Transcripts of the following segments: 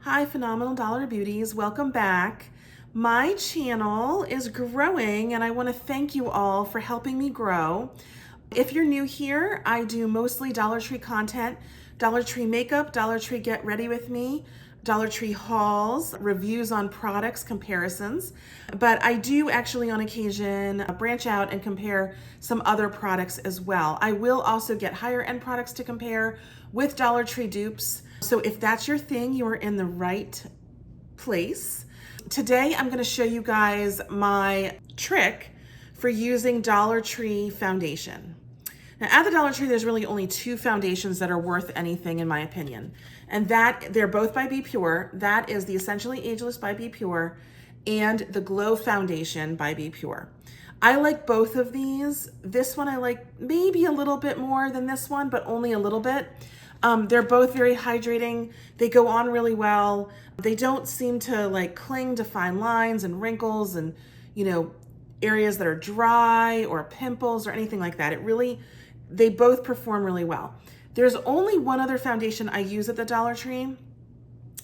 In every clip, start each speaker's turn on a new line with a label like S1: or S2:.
S1: Hi, Phenomenal Dollar Beauties. Welcome back. My channel is growing and I want to thank you all for helping me grow. If you're new here, I do mostly Dollar Tree content, Dollar Tree makeup, Dollar Tree get ready with me, Dollar Tree hauls, reviews on products, comparisons. But I do actually on occasion branch out and compare some other products as well. I will also get higher end products to compare with Dollar Tree dupes. So if that's your thing, you are in the right place. Today, I'm gonna show you guys my trick for using Dollar Tree foundation. Now at the Dollar Tree, there's really only two foundations that are worth anything in my opinion. And they're both by BPure. That is the Essentially Ageless by BPure and the Glow Foundation by BPure. I like both of these. This one I like maybe a little bit more than this one, but only a little bit. They're both very hydrating. They go on really well. They don't seem to like cling to fine lines and wrinkles and, areas that are dry or pimples or anything like that. They both perform really well. There's only one other foundation I use at the Dollar Tree,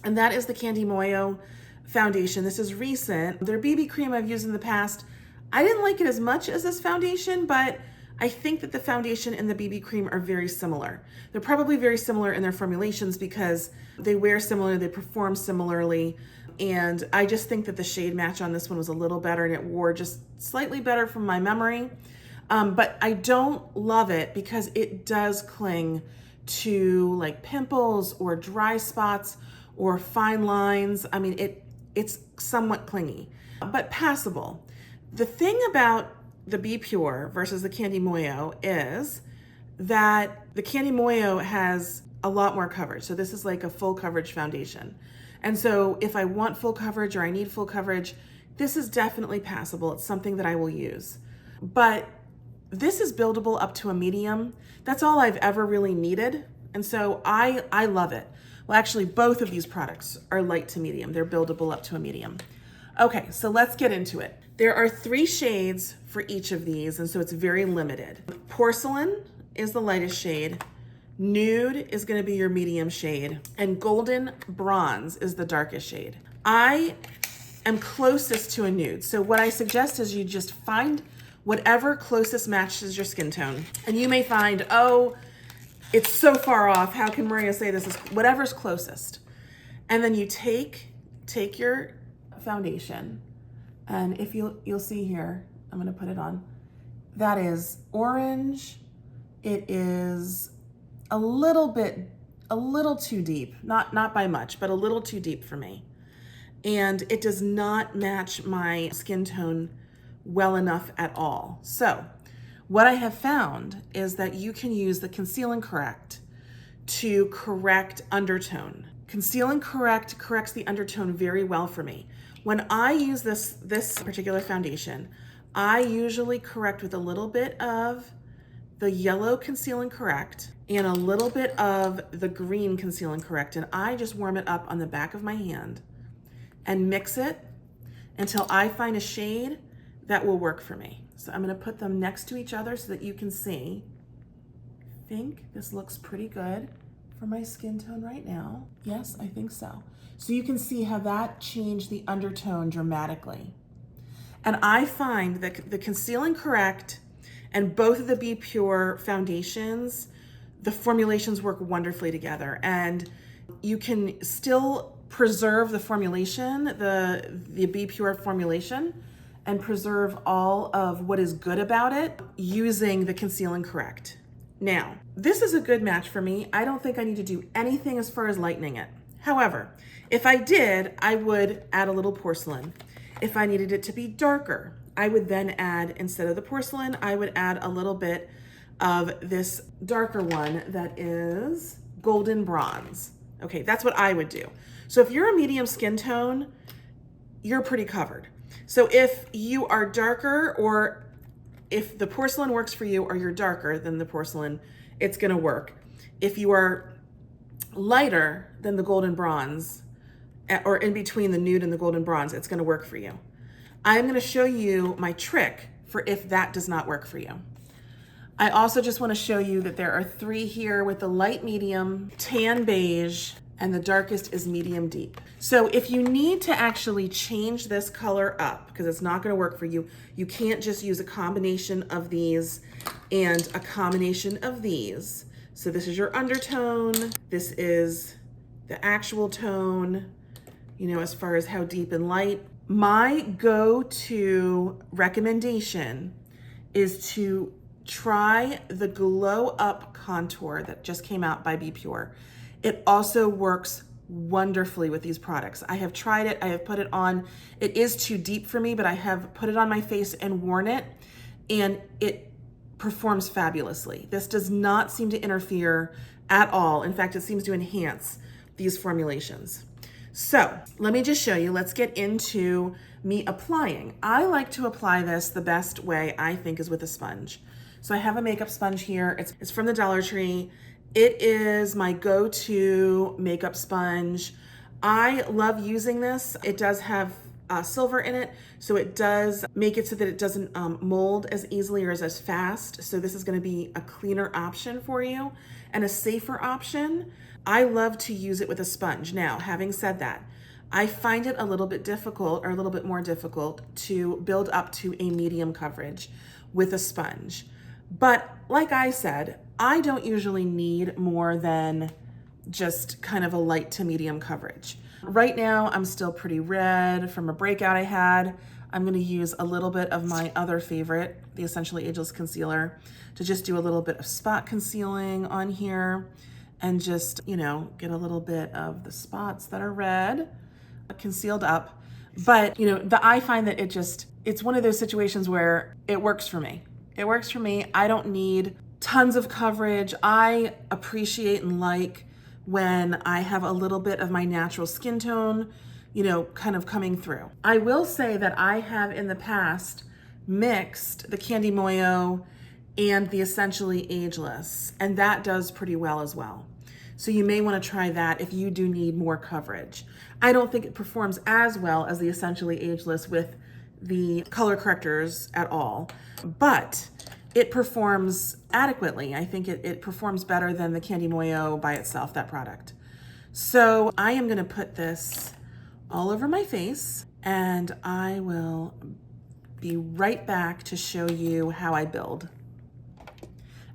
S1: and that is the Candy Moyo foundation. This is recent. Their BB cream I've used in the past. I didn't like it as much as this foundation, but I think that the foundation and the BB cream are very similar. They're probably very similar in their formulations because they wear similar, they perform similarly, and I just think that the shade match on this one was a little better and it wore just slightly better from my memory. But I don't love it because it does cling to like pimples or dry spots or fine lines. I mean, it's somewhat clingy, but passable. The thing about the BPure versus the Candy Moyo is that the Candy Moyo has a lot more coverage. So this is like a full coverage foundation. And so if I want full coverage or I need full coverage, this is definitely passable. It's something that I will use. But this is buildable up to a medium. That's all I've ever really needed. And so I love it. Well, actually both of these products are light to medium. They're buildable up to a medium. Okay, so let's get into it. There are 3 shades for each of these, and so it's very limited. Porcelain is the lightest shade, nude is gonna be your medium shade, and golden bronze is the darkest shade. I am closest to a nude, so what I suggest is you just find whatever closest matches your skin tone. And you may find, oh, it's so far off, how can Maria say this is, whatever's closest. And then you take your foundation, and if you'll see here, I'm gonna put it on. That is orange. It is a little too deep, not by much, but a little too deep for me. And it does not match my skin tone well enough at all. So what I have found is that you can use the Conceal and Correct to correct undertone. Conceal and Correct corrects the undertone very well for me. When I use this particular foundation, I usually correct with a little bit of the yellow Conceal and Correct and a little bit of the green Conceal and Correct, and I just warm it up on the back of my hand and mix it until I find a shade that will work for me. So I'm gonna put them next to each other so that you can see. I think this looks pretty good for my skin tone right now. Yes, I think so. So you can see how that changed the undertone dramatically. And I find that the Conceal and Correct and both of the BPure foundations, the formulations work wonderfully together. And you can still preserve the formulation, the BPure formulation, and preserve all of what is good about it using the Conceal and Correct. Now, this is a good match for me. I don't think I need to do anything as far as lightening it. However, if I did, I would add a little porcelain. If I needed it to be darker, I would then add, instead of the porcelain, I would add a little bit of this darker one that is golden bronze. Okay, that's what I would do. So if you're a medium skin tone, you're pretty covered. So if you are darker, or if the porcelain works for you or you're darker than the porcelain, it's gonna work. If you are lighter than the golden bronze, or in between the nude and the golden bronze, it's gonna work for you. I'm gonna show you my trick for if that does not work for you. I also just wanna show you that there are 3 here with the light medium, tan beige, and the darkest is medium deep. So if you need to actually change this color up, because it's not gonna work for you, you can't just use a combination of these and a combination of these. So this is your undertone, this is the actual tone, you know, as far as how deep and light. My go-to recommendation is to try the Glow Up Contour that just came out by BPure. It also works wonderfully with these products. I have tried it, I have put it on. It is too deep for me, but I have put it on my face and worn it, and it performs fabulously. This does not seem to interfere at all. In fact, it seems to enhance these formulations. So let me just show you, let's get into me applying. I like to apply this the best way, I think, is with a sponge. So I have a makeup sponge here. It's from the Dollar Tree. It is my go-to makeup sponge. I love using this. It does have silver in it, so it does make it so that it doesn't mold as easily or as fast. So this is gonna be a cleaner option for you and a safer option. I love to use it with a sponge. Now, having said that, I find it a little bit difficult, or a little bit more difficult, to build up to a medium coverage with a sponge. But like I said, I don't usually need more than just kind of a light to medium coverage. Right now, I'm still pretty red from a breakout I had. I'm gonna use a little bit of my other favorite, the Essentially Ageless Concealer, to just do a little bit of spot concealing on here and just, you know, get a little bit of the spots that are red concealed up. But, you know, I find that it's one of those situations where it works for me. It works for me. I don't need tons of coverage. I appreciate and like when I have a little bit of my natural skin tone, you know, kind of coming through. I will say that I have in the past mixed the Candy Moyo and the Essentially Ageless, and that does pretty well as well. So you may want to try that if you do need more coverage. I don't think it performs as well as the Essentially Ageless with the color correctors at all, but it performs adequately. I think it performs better than the Candy Moyo by itself, that product. So I am gonna put this all over my face, and I will be right back to show you how I build.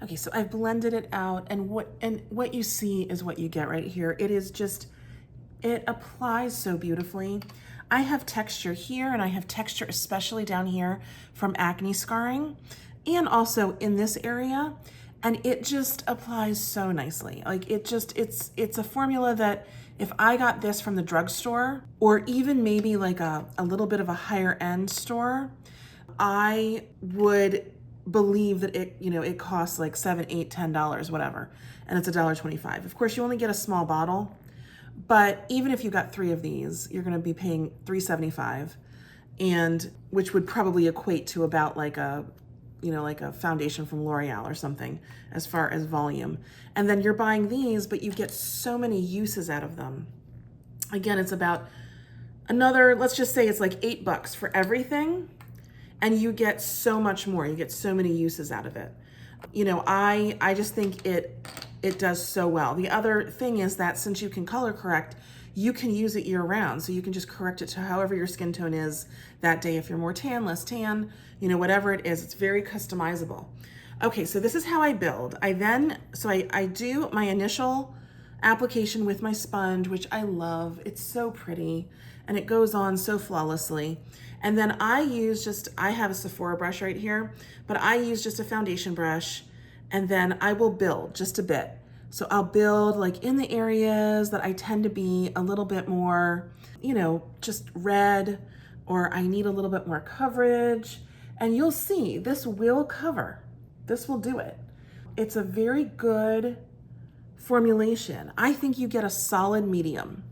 S1: Okay, so I've blended it out, and what you see is what you get right here. It is just, it applies so beautifully. I have texture here, and I have texture especially down here from acne scarring, and also in this area, and it just applies so nicely. Like it's a formula that if I got this from the drugstore, or even maybe like a little bit of a higher end store, I would believe that it costs like $7, $8, $10, whatever, and it's $1.25. Of course, you only get a small bottle, but even if you got 3 of these, you're gonna be paying $3.75, and which would probably equate to about like a foundation from L'Oreal or something as far as volume. And then you're buying these, but you get so many uses out of them. Again, it's about another, let's just say it's like $8 for everything, and you get so much more. You get so many uses out of it. You know, I just think it does so well. The other thing is that since you can color correct, you can use it year round. So you can just correct it to however your skin tone is that day. If you're more tan, less tan, you know, whatever it is, it's very customizable. Okay, so this is how I build. I do my initial application with my sponge, which I love. It's so pretty and it goes on so flawlessly. And then I have a Sephora brush right here, but I use just a foundation brush, and then I will build just a bit. So I'll build like in the areas that I tend to be a little bit more, you know, just red, or I need a little bit more coverage. And you'll see this will cover. This will do it. It's a very good formulation. I think you get a solid medium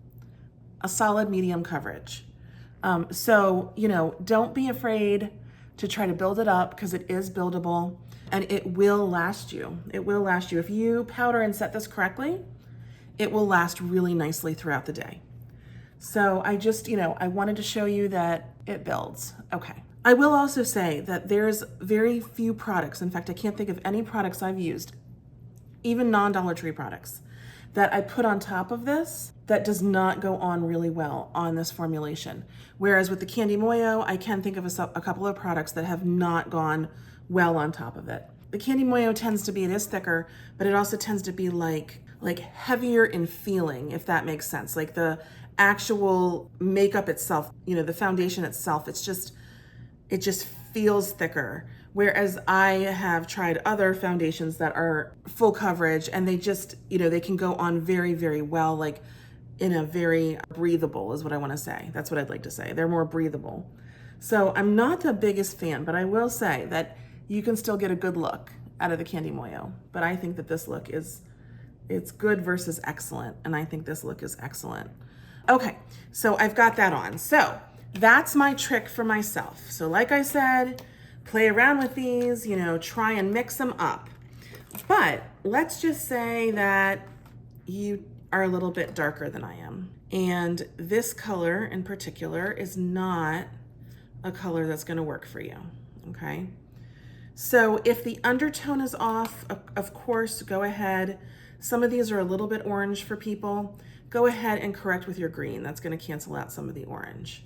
S1: coverage. So, you know, don't be afraid to try to build it up, because it is buildable and it will last you. It will last you. If you powder and set this correctly, it will last really nicely throughout the day. So I just, I wanted to show you that it builds. Okay. I will also say that there's very few products. In fact, I can't think of any products I've used, even non-Dollar Tree products, that I put on top of this that does not go on really well on this formulation. Whereas with the Candy Moyo, I can think of a couple of products that have not gone well on top of it. The Candy Moyo tends to be, it is thicker, but it also tends to be like heavier in feeling, if that makes sense. Like the actual makeup itself, you know, the foundation itself, it just feels thicker. Whereas I have tried other foundations that are full coverage and they just, you know, they can go on very, very well, like in a very breathable is what I want to say. That's what I'd like to say. They're more breathable. So I'm not the biggest fan, but I will say that you can still get a good look out of the Candy Moyo. But I think that this look it's good versus excellent. And I think this look is excellent. Okay, so I've got that on. So that's my trick for myself. So like I said, play around with these, you know, try and mix them up. But let's just say that you are a little bit darker than I am. And this color in particular is not a color that's gonna work for you, okay? So if the undertone is off, of course, go ahead. Some of these are a little bit orange for people. Go ahead and correct with your green. That's gonna cancel out some of the orange.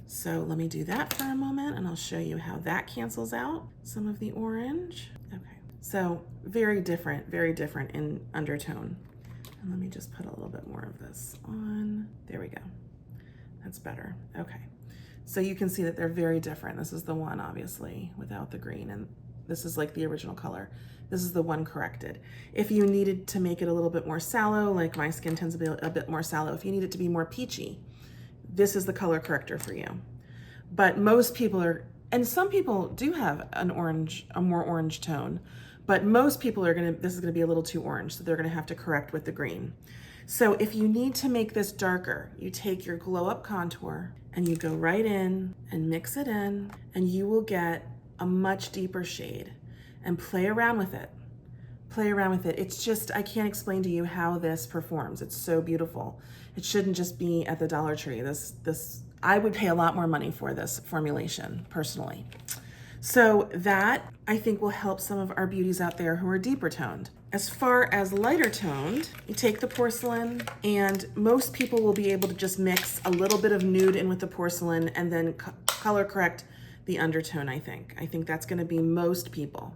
S1: So let me do that for a moment and I'll show you how that cancels out some of the orange. Okay, so very different in undertone. And let me just put a little bit more of this on. There we go. That's better. Okay, so you can see that they're very different. This is the one obviously without the green, and this is like the original color. This is the one corrected. If you needed to make it a little bit more sallow, like my skin tends to be a bit more sallow, if you need it to be more peachy, this is the color corrector for you. But most people are, and some people do have a more orange tone, but most people this is gonna be a little too orange, so they're gonna have to correct with the green. So if you need to make this darker, you take your Glow Up contour and you go right in and mix it in, and you will get a much deeper shade. And play around with it. Play around with it. It's just, I can't explain to you how this performs. It's so beautiful. It shouldn't just be at the Dollar Tree. I would pay a lot more money for this formulation, personally. So that, I think, will help some of our beauties out there who are deeper toned. As far as lighter toned, you take the porcelain, and most people will be able to just mix a little bit of nude in with the porcelain and then color correct the undertone, I think. I think that's gonna be most people.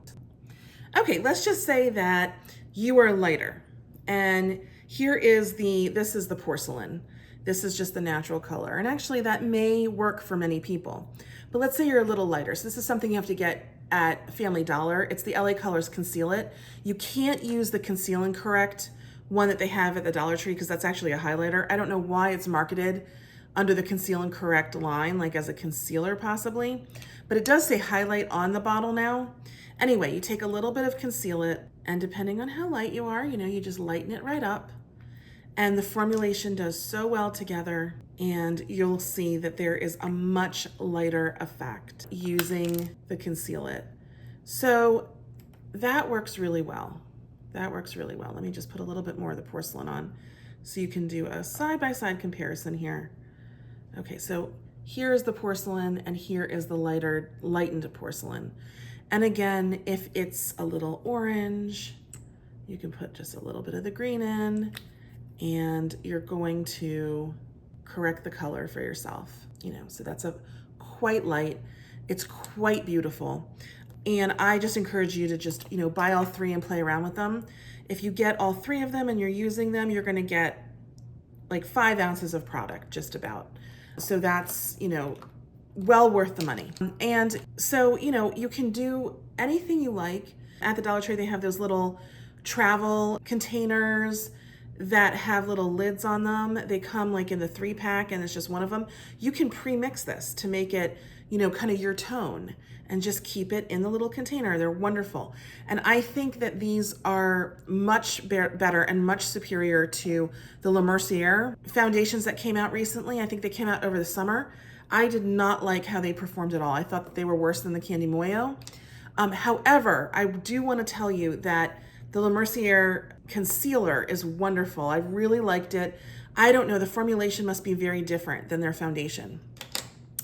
S1: Okay, let's just say that you are lighter, and this is the porcelain. This is just the natural color, and actually that may work for many people. But let's say you're a little lighter. So this is something you have to get at Family Dollar. It's the LA Colors Conceal It. You can't use the Conceal and Correct one that they have at the Dollar Tree because that's actually a highlighter. I don't know why it's marketed under the Conceal and Correct line, like as a concealer possibly, but it does say highlight on the bottle now. Anyway, you take a little bit of Conceal It, and depending on how light you are, you know, you just lighten it right up, and the formulation does so well together, and you'll see that there is a much lighter effect using the Conceal It. So that works really well. That works really well. Let me just put a little bit more of the porcelain on so you can do a side-by-side comparison here. Okay, so here is the porcelain and here is the lightened porcelain. And again, if it's a little orange, you can put just a little bit of the green in, and you're going to correct the color for yourself. You know, so that's quite light. It's quite beautiful. And I just encourage you to just, you know, buy all three and play around with them. If you get all three of them and you're using them, you're gonna get like 5 ounces of product, just about. So that's, you know, well worth the money. And so, you know, you can do anything you like. At the Dollar Tree, they have those little travel containers that have little lids on them. They come like in the 3-pack, and it's just one of them. You can pre-mix this to make it, you know, kind of your tone, and just keep it in the little container. They're wonderful. And I think that these are much better and much superior to the Le Mercier foundations that came out recently. I think they came out over the summer. I did not like how they performed at all. I thought that they were worse than the Candy Moyo. However, I do want to tell you that the Le Mercier concealer is wonderful. I really liked it. I don't know, the formulation must be very different than their foundation,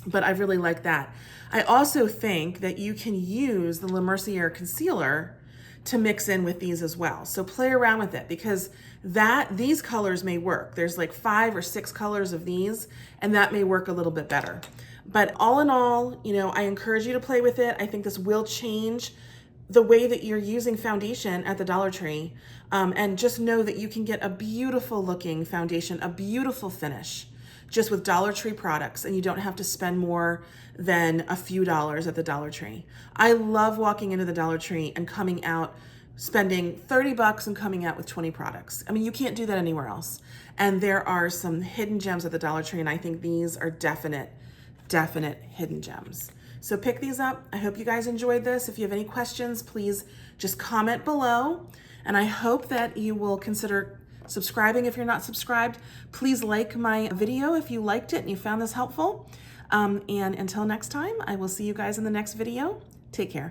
S1: but I really like that. I also think that you can use the Le Mercier concealer to mix in with these as well. So play around with it, because these colors may work. There's like 5 or 6 colors of these, and that may work a little bit better. But all in all, you know, I encourage you to play with it. I think this will change the way that you're using foundation at the Dollar Tree. And just know that you can get a beautiful looking foundation, a beautiful finish, just with Dollar Tree products, and you don't have to spend more than a few dollars at the Dollar Tree. I love walking into the Dollar Tree and coming out, spending 30 bucks and coming out with 20 products. I mean, you can't do that anywhere else. And there are some hidden gems at the Dollar Tree, and I think these are definite hidden gems. So pick these up. I hope you guys enjoyed this. If you have any questions, please just comment below. And I hope that you will consider subscribing if you're not subscribed. Please like my video if you liked it and you found this helpful. And until next time, I will see you guys in the next video. Take care.